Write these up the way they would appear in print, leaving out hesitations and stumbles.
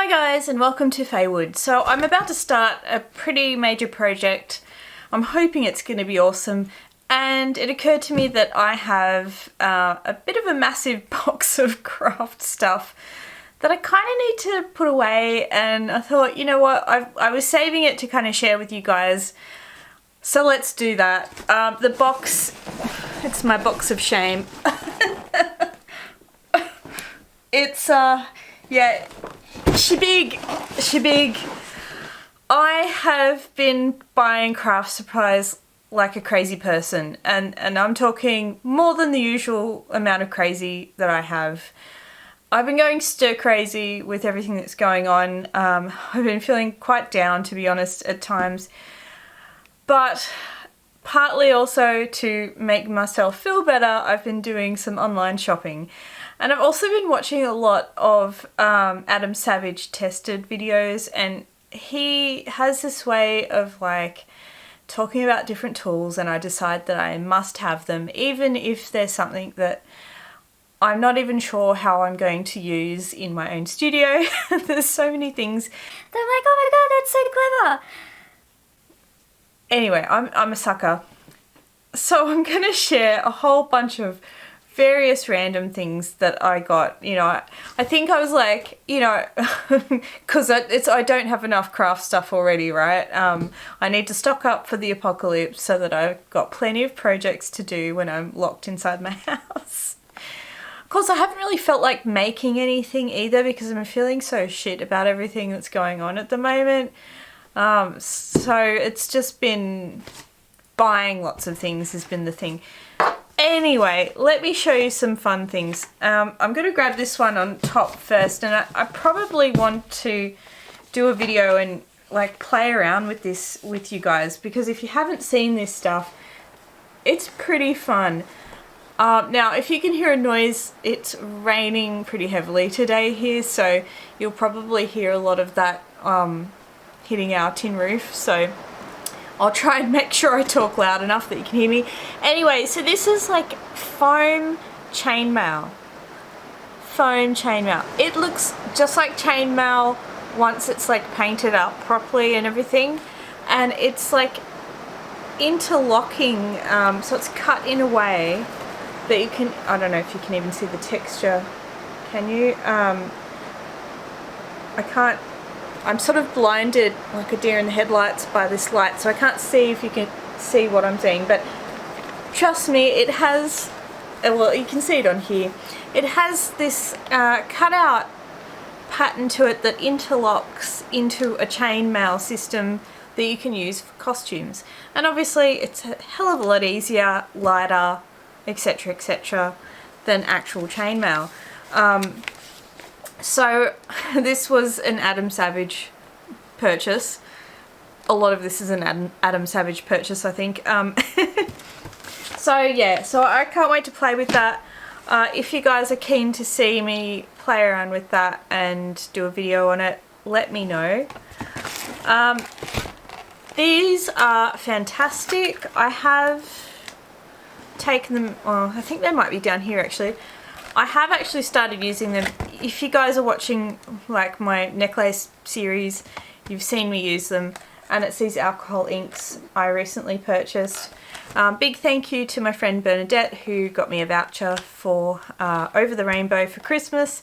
Hi guys and welcome to Faewood. So I'm about to start a pretty major project. I'm hoping it's going to be awesome, and it occurred to me that I have a bit of a massive box of craft stuff that I kind of need to put away, and I thought, you know what, I was saving it to kind of share with you guys, so let's do that. The box, it's my box of shame. It's yeah, she big. I have been buying craft supplies like a crazy person, and I'm talking more than the usual amount of crazy that I have. I've been going stir crazy with everything that's going on. I've been feeling quite down, to be honest, at times, but partly also to make myself feel better, I've been doing some online shopping. And I've also been watching a lot of Adam Savage tested videos, and he has this way of like talking about different tools, and I decide that I must have them, even if there's something that I'm not even sure how I'm going to use in my own studio. There's so many things that I'm like, oh my god, that's so clever. Anyway, I'm a sucker. So I'm going to share a whole bunch of various random things that I got. You know, I think I was like, you know, because I don't have enough craft stuff already, right? I need to stock up for the apocalypse so that I've got plenty of projects to do when I'm locked inside my house. Of course, I haven't really felt like making anything either because I'm feeling so shit about everything that's going on at the moment. So it's just been buying lots of things has been the thing. Anyway, let me show you some fun things. I'm going to grab this one on top first, and I probably want to do a video and like play around with this with you guys, because if you haven't seen this stuff, it's pretty fun. Now, if you can hear a noise, it's raining pretty heavily today here, so you'll probably hear a lot of that hitting our tin roof, so I'll try and make sure I talk loud enough that you can hear me. Anyway, so this is like foam chainmail. Foam chainmail. It looks just like chainmail once it's like painted up properly and everything, and it's like interlocking, so it's cut in a way that you can, I don't know if you can even see the texture, can you? I can't, I'm sort of blinded like a deer in the headlights by this light, so I can't see if you can see what I'm saying, but trust me, it has, well, you can see it on here, it has this cutout pattern to it that interlocks into a chainmail system that you can use for costumes, and obviously it's a hell of a lot easier, lighter, etc., than actual chainmail. So this was an Adam Savage purchase. A lot of this is an Adam Savage purchase, I think. So yeah, so I can't wait to play with that. If you guys are keen to see me play around with that and do a video on it, let me know. These are fantastic. I have taken them, oh, I think they might be down here actually. I have actually started using them. If you guys are watching like my necklace series, you've seen me use them, and it's these alcohol inks I recently purchased. Big thank you to my friend Bernadette, who got me a voucher for Over the Rainbow for Christmas,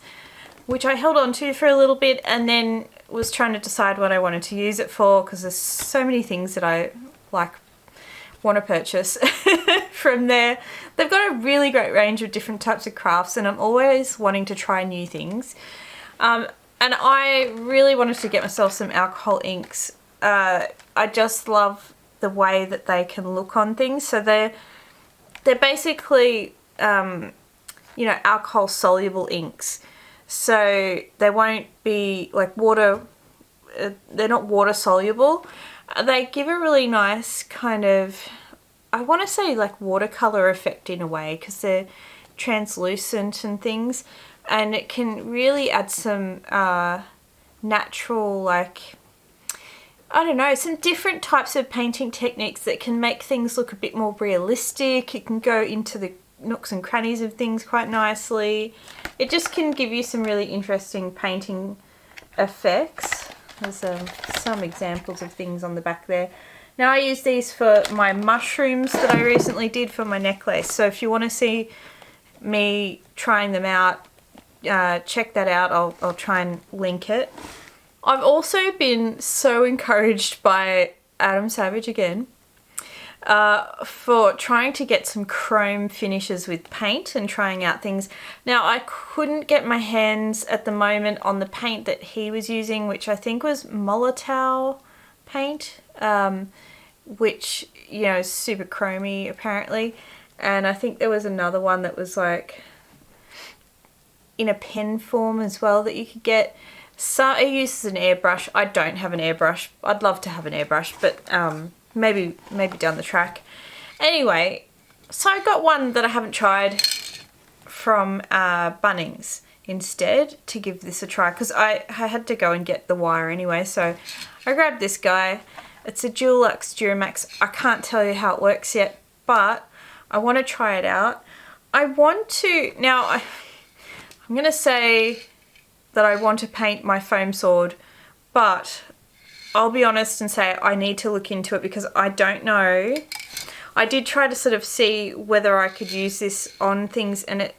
which I held on to for a little bit and then was trying to decide what I wanted to use it for, because there's so many things that I like want to purchase from there. They've got a really great range of different types of crafts, and I'm always wanting to try new things. And I really wanted to get myself some alcohol inks. I just love the way that they can look on things. So they're basically you know, alcohol soluble inks. So they won't be like water, they're not water soluble. They give a really nice kind of, I want to say like watercolor effect in a way, because they're translucent and things, and it can really add some natural, like, I don't know, some different types of painting techniques that can make things look a bit more realistic. It can go into the nooks and crannies of things quite nicely. It just can give you some really interesting painting effects. There's some examples of things on the back there. Now I use these for my mushrooms that I recently did for my necklace. So if you want to see me trying them out, check that out. I'll try and link it. I've also been so encouraged by Adam Savage again for trying to get some chrome finishes with paint and trying out things. Now I couldn't get my hands at the moment on the paint that he was using, which I think was Molotow paint, which, you know, is super chromy apparently. And I think there was another one that was like in a pen form as well that you could get. So it uses an airbrush. I don't have an airbrush. I'd love to have an airbrush, but maybe down the track. Anyway, so I got one that I haven't tried from Bunnings instead to give this a try, because I had to go and get the wire anyway. So I grabbed this guy. It's a Dulux Duramax. I can't tell you how it works yet, but I want to try it out. I want to, now I'm going to say that I want to paint my foam sword, but I'll be honest and say I need to look into it because I don't know. I did try to sort of see whether I could use this on things, and it,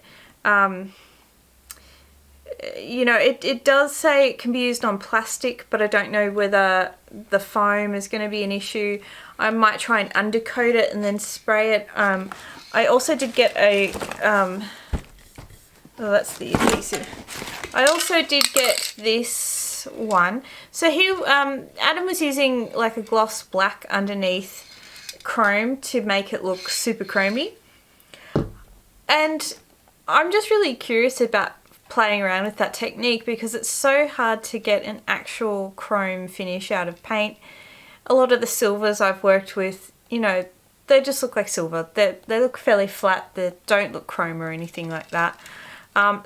you know, it does say it can be used on plastic, but I don't know whether the foam is going to be an issue. I might try and undercoat it and then spray it. I also did get a, oh, that's the adhesive. I also did get this one. So he, Adam was using like a gloss black underneath chrome to make it look super chromy. And I'm just really curious about playing around with that technique because it's so hard to get an actual chrome finish out of paint. A lot of the silvers I've worked with, you know, they just look like silver. They look fairly flat. They don't look chrome or anything like that.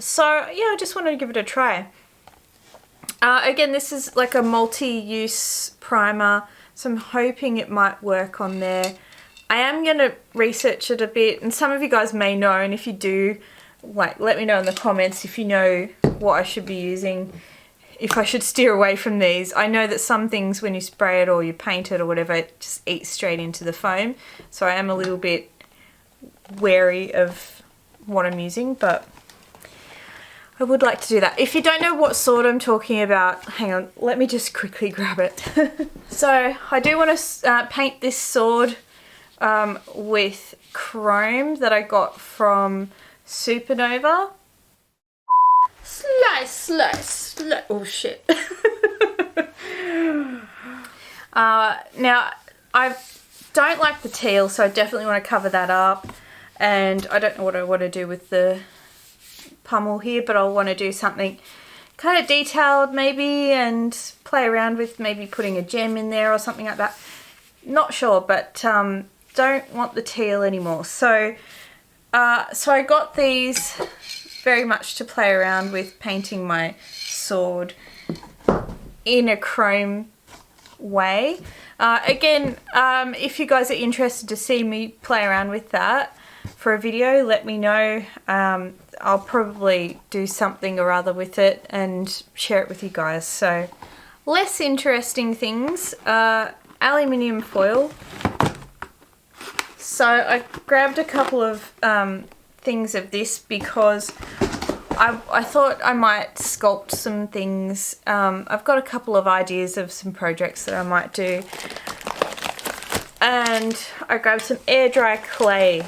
So yeah, I just wanted to give it a try. Again, this is like a multi-use primer, so I'm hoping it might work on there. I am going to research it a bit, and some of you guys may know, and if you do, like, let me know in the comments if you know what I should be using, if I should steer away from these. I know that some things, when you spray it or you paint it or whatever, it just eats straight into the foam, so I am a little bit wary of what I'm using, but I would like to do that. If you don't know what sword I'm talking about, hang on, let me just quickly grab it. So I do want to paint this sword with chrome that I got from Supernova. Slice, slice, slice. Oh shit. Now, I don't like the teal, so I definitely want to cover that up. And I don't know what I want to do with the pummel here, but I'll want to do something kind of detailed maybe and play around with maybe putting a gem in there or something like that. Not sure, but don't want the teal anymore. So so I got these very much to play around with painting my sword in a chrome way. Again, if you guys are interested to see me play around with that for a video, let me know. I'll probably do something or other with it and share it with you guys. So less interesting things, aluminium foil. So I grabbed a couple of things of this because I thought I might sculpt some things. I've got a couple of ideas of some projects that I might do. And I grabbed some air dry clay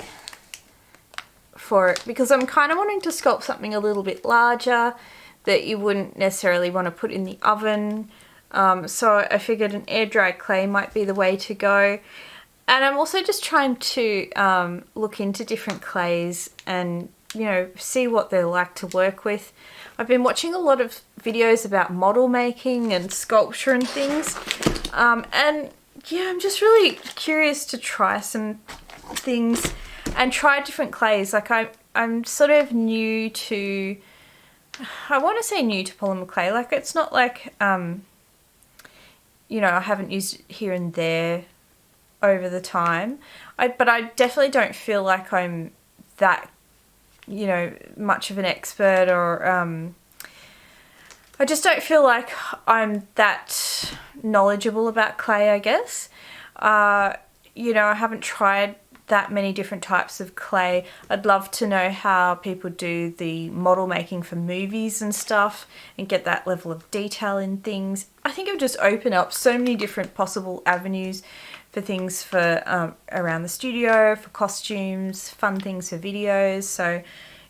for it because I'm kind of wanting to sculpt something a little bit larger that you wouldn't necessarily want to put in the oven. So I figured an air dry clay might be the way to go. And I'm also just trying to look into different clays and, you know, see what they're like to work with. I've been watching a lot of videos about model making and sculpture and things. And yeah, I'm just really curious to try some things and try different clays. Like I'm sort of new to, I want to say new to polymer clay. Like it's not like, you know, I haven't used it here and there over the time. But I definitely don't feel like I'm that, you know, much of an expert or I just don't feel like I'm that knowledgeable about clay, I guess. You know, I haven't tried that many different types of clay. I'd love to know how people do the model making for movies and stuff and get that level of detail in things. I think it would just open up so many different possible avenues for things for around the studio, for costumes, fun things for videos. So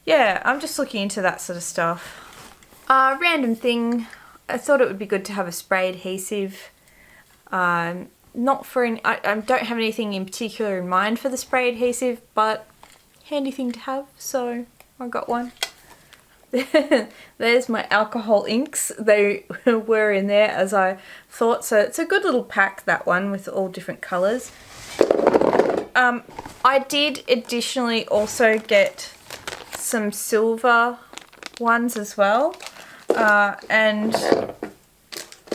yeah, I'm just looking into that sort of stuff. Random thing, I thought it would be good to have a spray adhesive. Not for any, I don't have anything in particular in mind for the spray adhesive, but handy thing to have, so I got one. There's my alcohol inks. They were in there as I thought, so it's a good little pack, that one, with all different colours. I did additionally also get some silver ones as well, and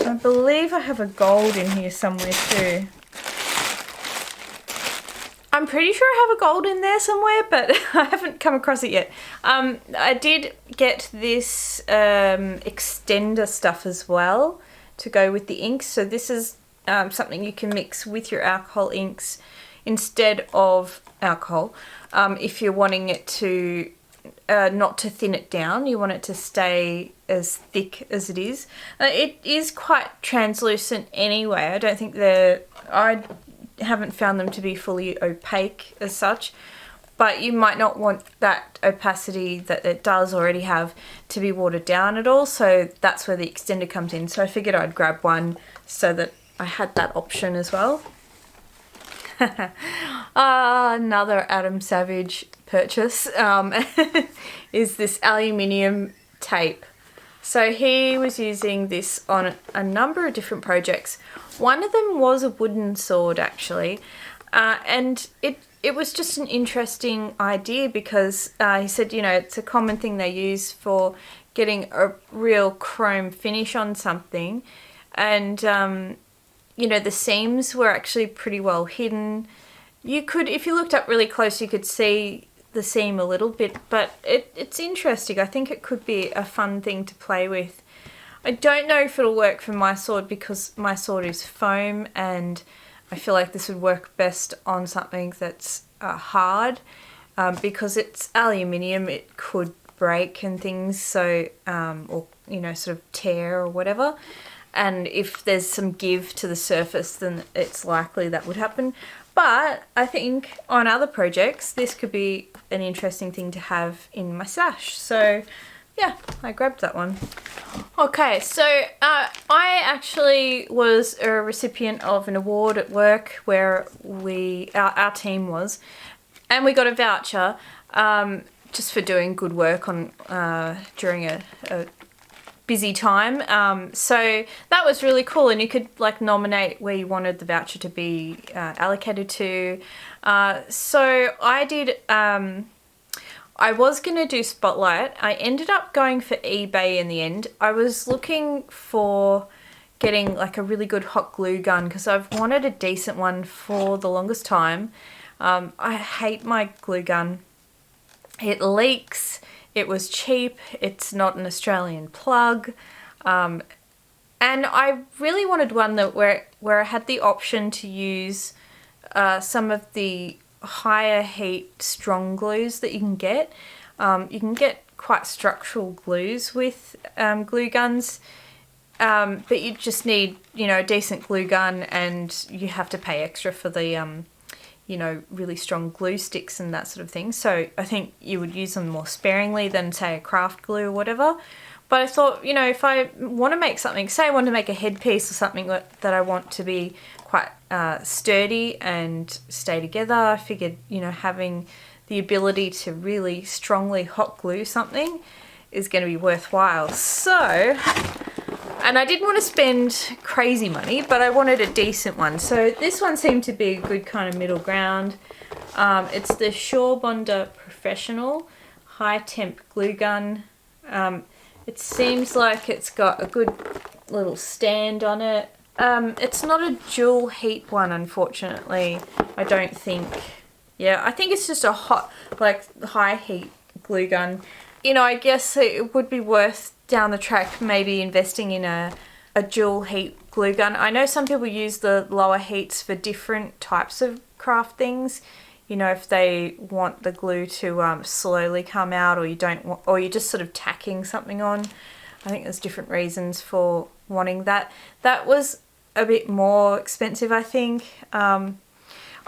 I believe I have a gold in here somewhere too. I'm pretty sure I have a gold in there somewhere, but I haven't come across it yet. I did get this extender stuff as well to go with the inks. So this is something you can mix with your alcohol inks instead of alcohol. If you're wanting it to not to thin it down, you want it to stay as thick as it is. It is quite translucent anyway. I don't think I haven't found them to be fully opaque as such, but you might not want that opacity that it does already have to be watered down at all, so that's where the extender comes in. So I figured I'd grab one so that I had that option as well. Another Adam Savage purchase is this aluminium tape. So he was using this on a number of different projects. One of them was a wooden sword, actually, and it was just an interesting idea because he said, you know, it's a common thing they use for getting a real chrome finish on something, and you know, the seams were actually pretty well hidden. You could, if you looked up really close, you could see the seam a little bit, but it's interesting. I think it could be a fun thing to play with. I don't know if it'll work for my sword because my sword is foam, and I feel like this would work best on something that's hard, because it's aluminium. It could break and things, so or you know, sort of tear or whatever. And if there's some give to the surface, then it's likely that would happen. But I think on other projects, this could be an interesting thing to have in my stash. So yeah, I grabbed that one. Okay, so I actually was a recipient of an award at work where our team was, and we got a voucher just for doing good work on during a busy time. So that was really cool, and you could like nominate where you wanted the voucher to be allocated to. So I did, I was going to do Spotlight. I ended up going for eBay in the end. I was looking for getting like a really good hot glue gun because I've wanted a decent one for the longest time. I hate my glue gun. It leaks. It was cheap. It's not an Australian plug. And I really wanted one that where I had the option to use some of the higher heat strong glues that you can get. You can get quite structural glues with glue guns, but you just need, you know, a decent glue gun, and you have to pay extra for the you know, really strong glue sticks and that sort of thing. So I think you would use them more sparingly than, say, a craft glue or whatever. But I thought, you know, if I want to make something, say I want to make a headpiece or something that I want to be quite sturdy and stay together, I figured, you know, having the ability to really strongly hot glue something is going to be worthwhile. So, and I didn't want to spend crazy money, but I wanted a decent one. So this one seemed to be a good kind of middle ground. It's the Bonder Professional High Temp Glue Gun. It seems like it's got a good little stand on it. It's not a dual heat one, unfortunately. I don't think. Yeah, I think it's just a high heat glue gun. You know, I guess it would be worth down the track maybe investing in a dual heat glue gun. I know some people use the lower heats for different types of craft things. You know, if they want the glue to slowly come out, or you don't want, or you're just sort of tacking something on. I think there's different reasons for wanting that. That was a bit more expensive, I think. I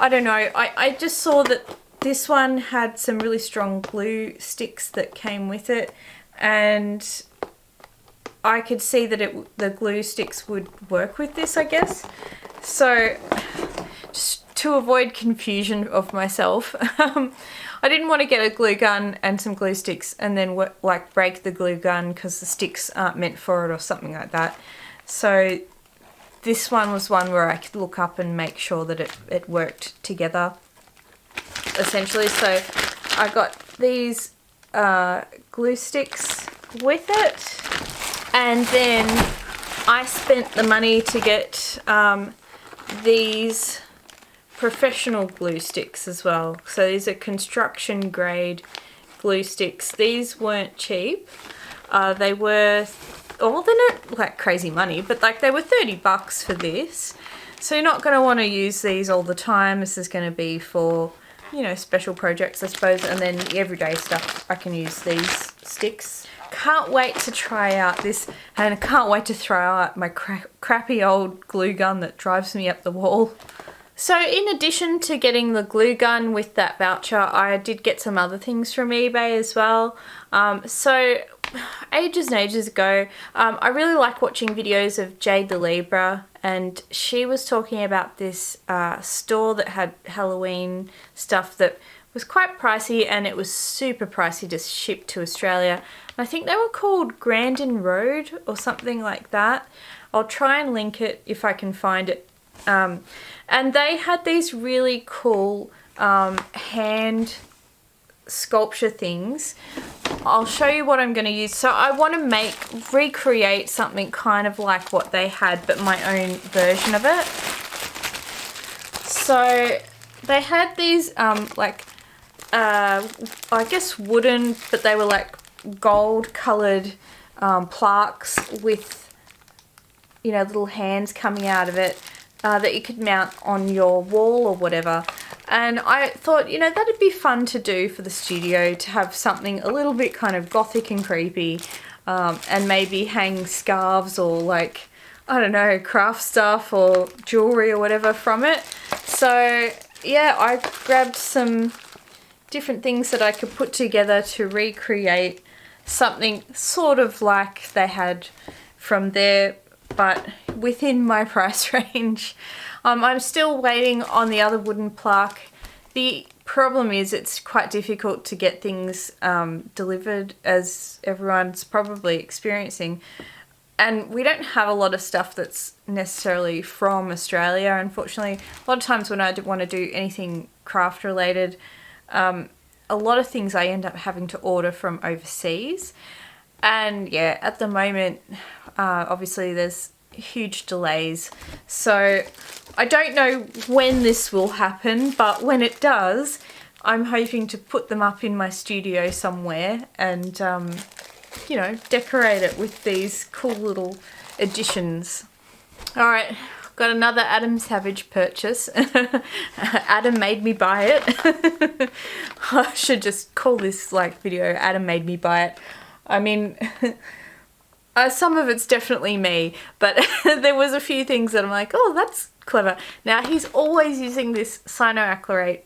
don't know. I just saw that this one had some really strong glue sticks that came with it, and I could see that the glue sticks would work with this, I guess. So just to avoid confusion of myself, I didn't want to get a glue gun and some glue sticks and then like break the glue gun because the sticks aren't meant for it or something like that. So this one was one where I could look up and make sure that it worked together, essentially. So I got these glue sticks with it, and then I spent the money to get these professional glue sticks as well. So these are construction grade glue sticks. These weren't cheap. They were, well, they're not like crazy money, but like they were $30 for this. So you're not going to want to use these all the time. This is going to be for, you know, special projects, I suppose, and then the everyday stuff I can use these sticks. Can't wait to try out this, and I can't wait to throw out my crappy old glue gun that drives me up the wall. So in addition to getting the glue gun with that voucher, I did get some other things from eBay as well. So ages and ages ago, I really like watching videos of Jade the Libra, and she was talking about this store that had Halloween stuff that was quite pricey, and it was super pricey to ship to Australia. And I think they were called Grandin Road or something like that. I'll try and link it if I can find it. And they had these really cool hand sculpture things. I'll show you what I'm going to use. So I want to recreate something kind of like what they had, but my own version of it. So they had these I guess wooden, but they were like gold coloured plaques with, you know, little hands coming out of it. That you could mount on your wall or whatever. And I thought, you know, that'd be fun to do for the studio, to have something a little bit kind of gothic and creepy, and maybe hang scarves or like, I don't know, craft stuff or jewellery or whatever from it. So yeah, I grabbed some different things that I could put together to recreate something sort of like they had from there, but within my price range. I'm still waiting on the other wooden plaque. The problem is it's quite difficult to get things delivered, as everyone's probably experiencing. And we don't have a lot of stuff that's necessarily from Australia, unfortunately. A lot of times when I want to do anything craft related, a lot of things I end up having to order from overseas. And yeah, at the moment, obviously there's huge delays. So I don't know when this will happen, but when it does, I'm hoping to put them up in my studio somewhere and, you know, decorate it with these cool little additions. All right, got another Adam Savage purchase. Adam made me buy it. I should just call this like video Adam made me buy it. I mean, some of it's definitely me, but there was a few things that I'm like, oh, that's clever. Now, he's always using this cyanoacrylate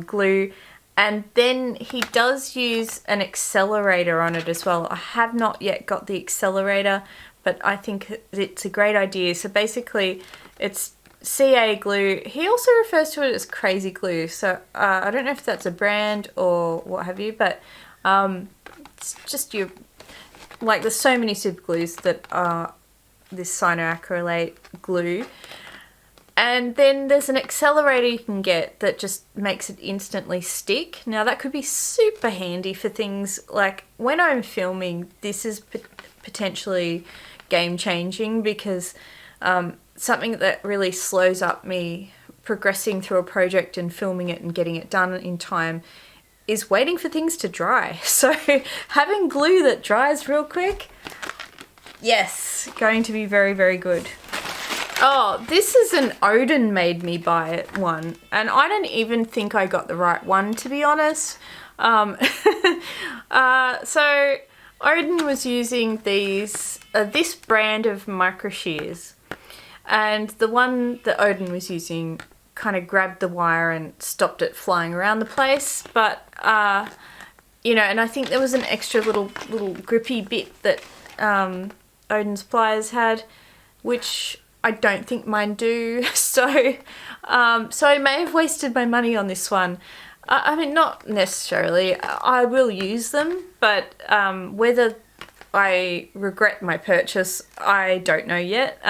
glue, and then he does use an accelerator on it as well. I have not yet got the accelerator, but I think it's a great idea. So basically, it's CA glue. He also refers to it as crazy glue. So I don't know if that's a brand or what have you, but it's just your, like, there's so many super glues that are this cyanoacrylate glue. And then there's an accelerator you can get that just makes it instantly stick. Now that could be super handy for things like when I'm filming. This is potentially game changing, because something that really slows up me progressing through a project and filming it and getting it done in time is waiting for things to dry. So having glue that dries real quick, Yes, going to be very, very good. Oh, this is an Odin made me buy it one, and I don't even think I got the right one, to be honest. So Odin was using these this brand of micro shears, and the one that Odin was using kind of grabbed the wire and stopped it flying around the place, but you know, and I think there was an extra little grippy bit that Odin's pliers had, which I don't think mine do. So I may have wasted my money on this one. I mean, not necessarily. I will use them, but whether I regret my purchase, I don't know yet.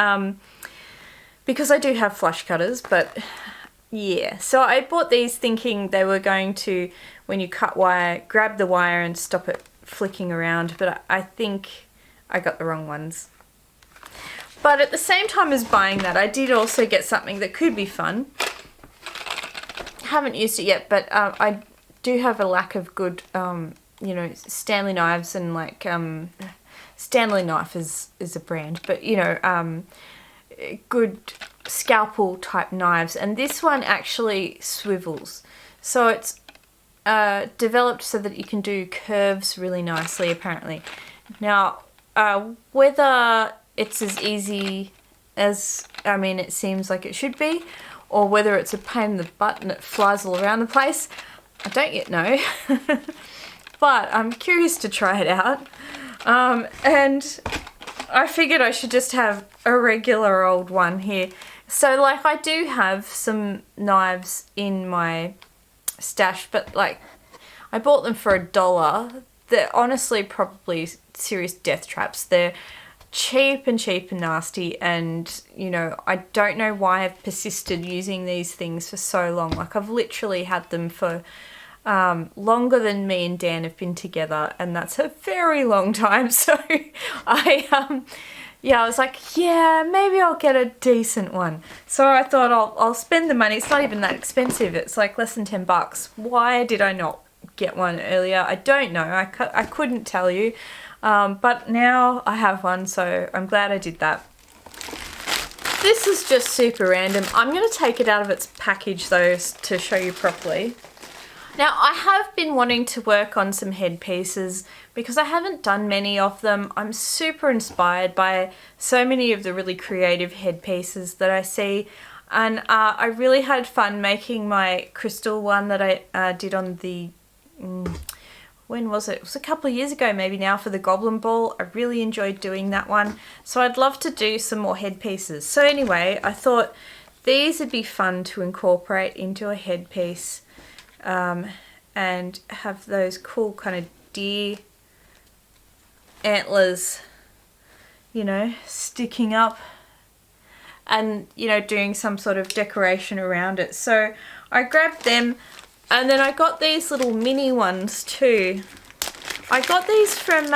Because I do have flush cutters, but yeah. So I bought these thinking they were going to, when you cut wire, grab the wire and stop it flicking around, but I think I got the wrong ones. But at the same time as buying that, I did also get something that could be fun. Haven't used it yet, but I do have a lack of good, you know, Stanley knives, and like Stanley knife is a brand, but you know, good scalpel type knives, and this one actually swivels, so it's developed so that you can do curves really nicely, apparently. Now, whether it's as easy as, I mean, it seems like it should be, or whether it's a pain in the butt and it flies all around the place, I don't yet know. But I'm curious to try it out. And I figured I should just have a regular old one here. So like, I do have some knives in my stash, but like, I bought them for $1. They're honestly probably serious death traps. They're cheap and nasty, and you know, I don't know why I've persisted using these things for so long. Like, I've literally had them for longer than me and Dan have been together, and that's a very long time. So I was like, yeah, maybe I'll get a decent one. So I thought I'll spend the money. It's not even that expensive. It's like less than $10. Why did I not get one earlier? I don't know. I couldn't tell you. But now I have one, so I'm glad I did that. This is just super random. I'm going to take it out of its package though to show you properly. Now, I have been wanting to work on some headpieces because I haven't done many of them. I'm super inspired by so many of the really creative headpieces that I see, and I really had fun making my crystal one that I did on the... when was it? It was a couple of years ago maybe now, for the goblin ball. I really enjoyed doing that one. So I'd love to do some more headpieces. So anyway, I thought these would be fun to incorporate into a headpiece, and have those cool kind of deer antlers, you know, sticking up, and you know, doing some sort of decoration around it. So I grabbed them. And then I got these little mini ones too. I got these from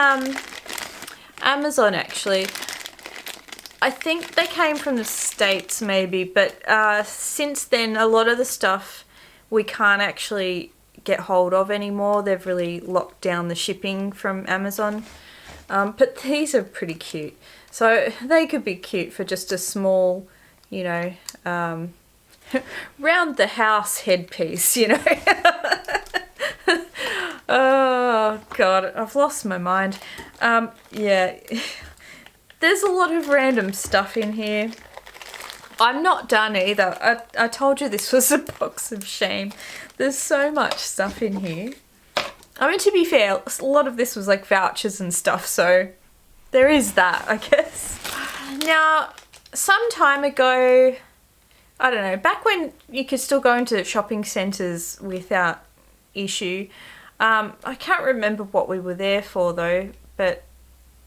Amazon actually. I think they came from the States maybe, but since then a lot of the stuff we can't actually get hold of anymore. They've really locked down the shipping from Amazon. But these are pretty cute. So they could be cute for just a small, you know, round the house headpiece, you know. Oh god, I've lost my mind. Yeah, there's a lot of random stuff in here. I'm not done either. I told you this was a box of shame. There's so much stuff in here. I mean, to be fair, a lot of this was like vouchers and stuff, so there is that, I guess. Now, some time ago, I don't know, back when you could still go into shopping centres without issue. I can't remember what we were there for though, but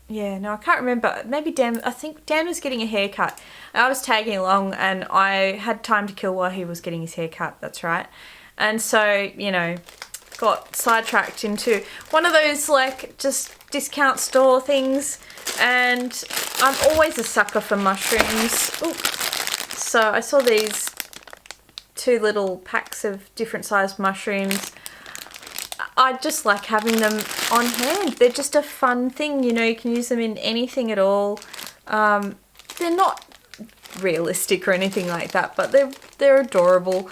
yeah, no, I can't remember. Maybe Dan, I think Dan was getting a haircut. I was tagging along and I had time to kill while he was getting his haircut, that's right. And so, you know, got sidetracked into one of those like just discount store things, and I'm always a sucker for mushrooms. Ooh. So I saw these two little packs of different sized mushrooms. I just like having them on hand. They're just a fun thing, you know, you can use them in anything at all. They're not realistic or anything like that, but they're adorable.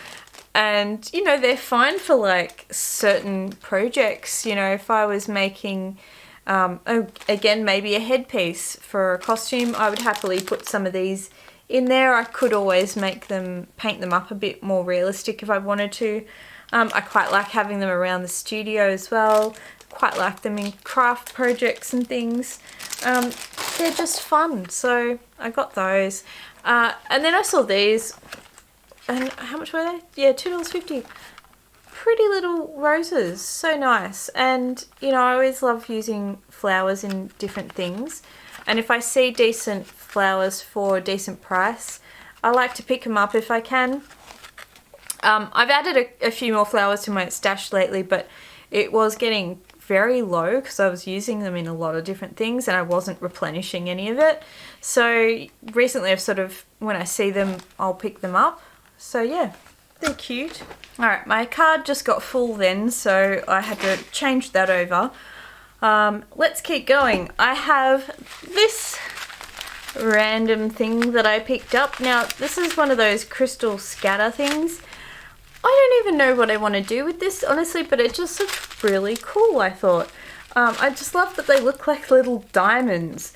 And, you know, they're fine for like certain projects. You know, if I was making, again, maybe a headpiece for a costume, I would happily put some of these in there. I could always paint them up a bit more realistic if I wanted to. I quite like having them around the studio as well. Quite like them in craft projects and things. They're just fun, so I got those. And then I saw these, and how much were they? Yeah, $2.50. Pretty little roses, so nice. And, you know, I always love using flowers in different things. And if I see decent flowers for a decent price, I like to pick them up if I can. I've added a few more flowers to my stash lately, but it was getting very low because I was using them in a lot of different things and I wasn't replenishing any of it. So recently I've sort of, when I see them, I'll pick them up. So yeah, they're cute. Alright, my card just got full then, so I had to change that over. Let's keep going. I have this random thing that I picked up. Now, this is one of those crystal scatter things. I don't even know what I want to do with this, honestly, but it just looks really cool, I thought. I just love that they look like little diamonds.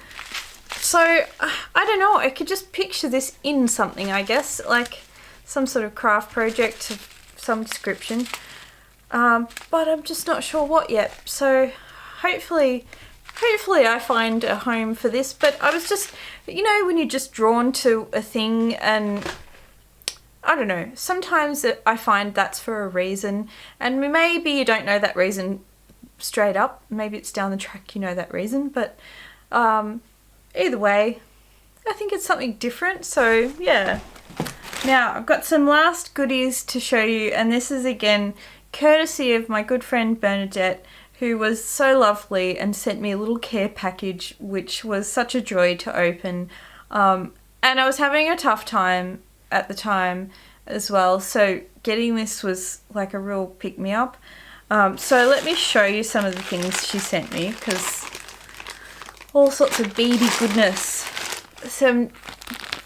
So, I don't know, I could just picture this in something, I guess, like some sort of craft project of some description. But I'm just not sure what yet. So, hopefully I find a home for this. But I was just, you know, when you're just drawn to a thing and I don't know, sometimes I find that's for a reason, and maybe you don't know that reason straight up, maybe it's down the track you know that reason, but either way, I think it's something different, so yeah. Now, I've got some last goodies to show you, and this is again courtesy of my good friend Bernadette, who was so lovely and sent me a little care package, which was such a joy to open, and I was having a tough time at the time as well, so getting this was like a real pick-me-up. So let me show you some of the things she sent me, because all sorts of beady goodness. Some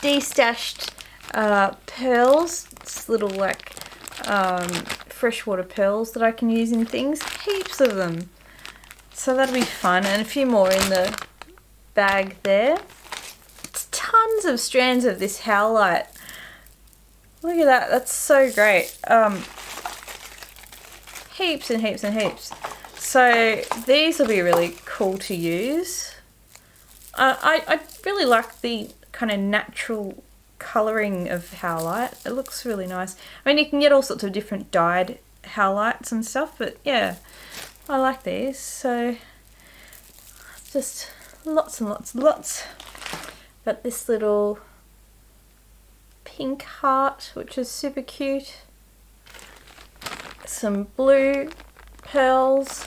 destashed pearls, it's little like freshwater pearls that I can use in things, heaps of them, so that'll be fun, and a few more in the bag there. It's tons of strands of this howlite. Look at that, that's so great. Heaps and heaps and heaps. So these will be really cool to use. I really like the kind of natural colouring of howlite. It looks really nice. I mean, you can get all sorts of different dyed howlites and stuff, but yeah, I like these. So just lots and lots and lots. But this little pink heart, which is super cute. Some blue pearls,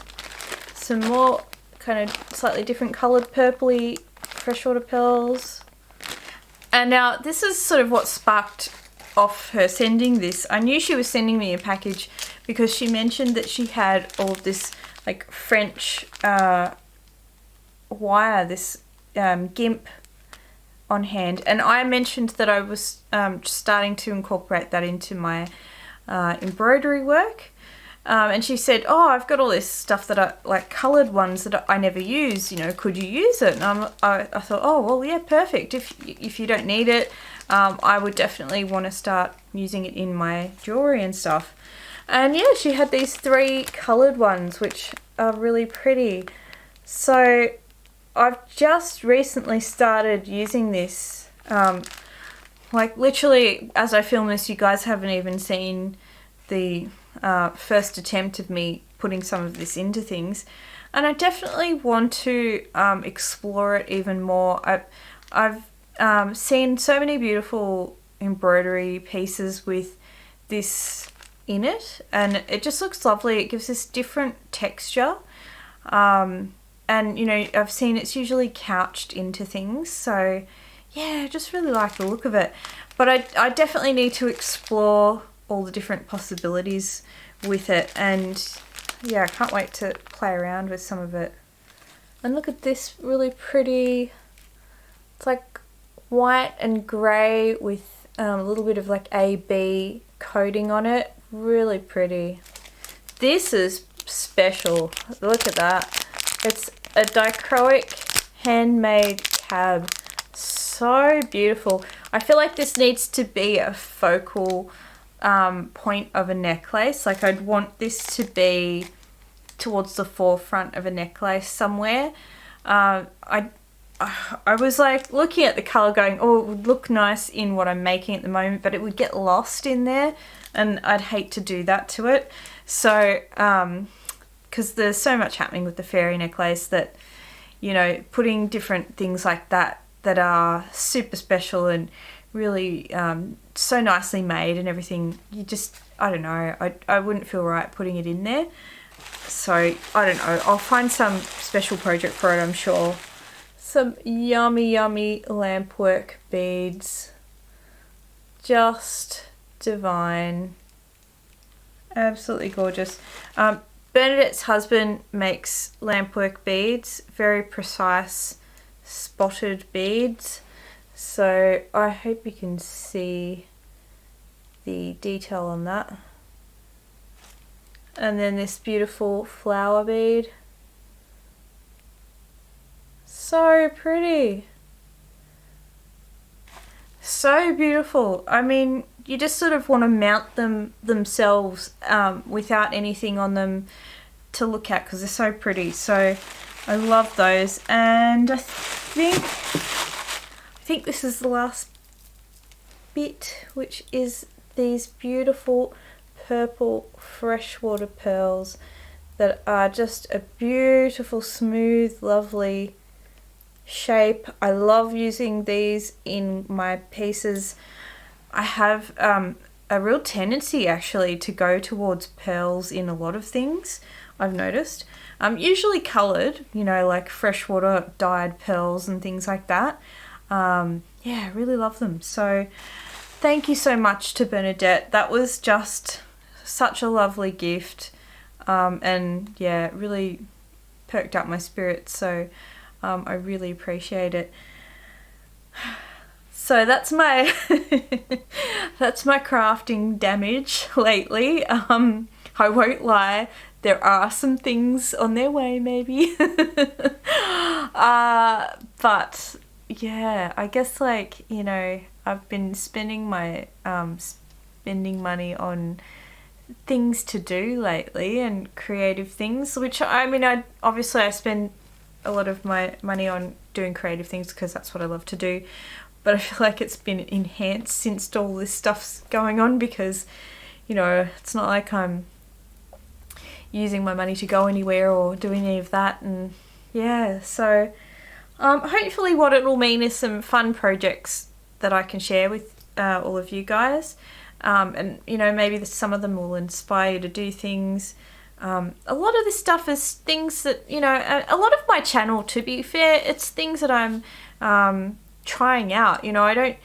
some more kind of slightly different coloured purpley freshwater pearls. And now this is sort of what sparked off her sending this. I knew she was sending me a package because she mentioned that she had all of this like French wire, this gimp on hand, and I mentioned that I was starting to incorporate that into my embroidery work, and she said, oh, I've got all this stuff that I like, coloured ones that I never use, you know, could you use it? And I thought, oh well, yeah, perfect. If you don't need it, I would definitely want to start using it in my jewellery and stuff. And yeah, she had these 3 coloured ones which are really pretty. So I've just recently started using this. Like literally as I film this, you guys haven't even seen the first attempt of me putting some of this into things, and I definitely want to explore it even more. I've seen so many beautiful embroidery pieces with this in it, and it just looks lovely. It gives this different texture. And, you know, I've seen it's usually couched into things, so yeah, I just really like the look of it. But I definitely need to explore all the different possibilities with it, and yeah, I can't wait to play around with some of it. And look at this really pretty, it's like white and grey with a little bit of like AB coating on it. Really pretty. This is special. Look at that. It's a dichroic handmade cab. So beautiful. I feel like this needs to be a focal point of a necklace. Like I'd want this to be towards the forefront of a necklace somewhere. I was like looking at the colour going, oh, it would look nice in what I'm making at the moment, but it would get lost in there and I'd hate to do that to it. So, because there's so much happening with the fairy necklace that, you know, putting different things like that are super special and really so nicely made and everything, you just, I don't know, I wouldn't feel right putting it in there. So, I don't know, I'll find some special project for it, I'm sure. Some yummy lampwork beads. Just divine. Absolutely gorgeous. Bernadette's husband makes lampwork beads, very precise spotted beads. So I hope you can see the detail on that. And then this beautiful flower bead. So pretty. So beautiful. I mean, you just sort of want to mount them themselves without anything on them to look at because they're so pretty. So I love those. And I think this is the last bit, which is these beautiful purple freshwater pearls that are just a beautiful, smooth, lovely shape. I love using these in my pieces. I have a real tendency actually to go towards pearls in a lot of things, I've noticed. Usually coloured, you know, like freshwater dyed pearls and things like that. Yeah, I really love them. So thank you so much to Bernadette. That was just such a lovely gift. And yeah, it really perked up my spirits. So I really appreciate it. So that's my that's my crafting damage lately. I won't lie, there are some things on their way maybe. But yeah, I guess, like, you know, I've been spending my spending money on things to do lately and creative things, which I mean, I spend a lot of my money on doing creative things because that's what I love to do, but I feel like it's been enhanced since all this stuff's going on because, you know, it's not like I'm using my money to go anywhere or doing any of that. And yeah, so hopefully what it will mean is some fun projects that I can share with all of you guys, and you know, maybe some of them will inspire you to do things. A lot of this stuff is things that, you know, a lot of my channel, to be fair, it's things that I'm trying out. You know, I don't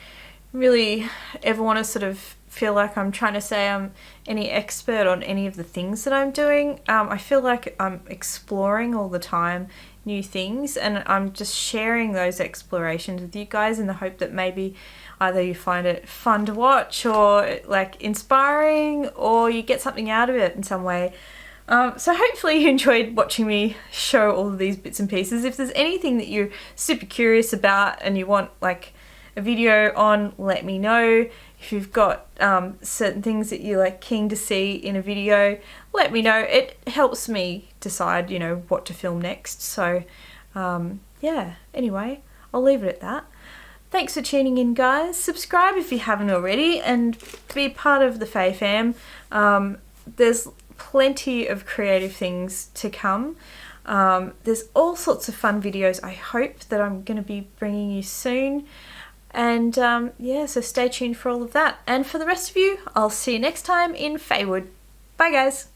really ever want to sort of feel like I'm trying to say I'm any expert on any of the things that I'm doing. I feel like I'm exploring all the time new things, and I'm just sharing those explorations with you guys in the hope that maybe either you find it fun to watch or like inspiring, or you get something out of it in some way. So hopefully you enjoyed watching me show all of these bits and pieces. If there's anything that you're super curious about and you want like a video on, let me know. If you've got certain things that you're like keen to see in a video, let me know. It helps me decide, you know, what to film next. So yeah, anyway, I'll leave it at that. Thanks for tuning in, guys. Subscribe if you haven't already and be part of the Fae fam. There's plenty of creative things to come. There's all sorts of fun videos I hope that I'm going to be bringing you soon. And yeah, so stay tuned for all of that. And for the rest of you, I'll see you next time in Faewood. Bye, guys.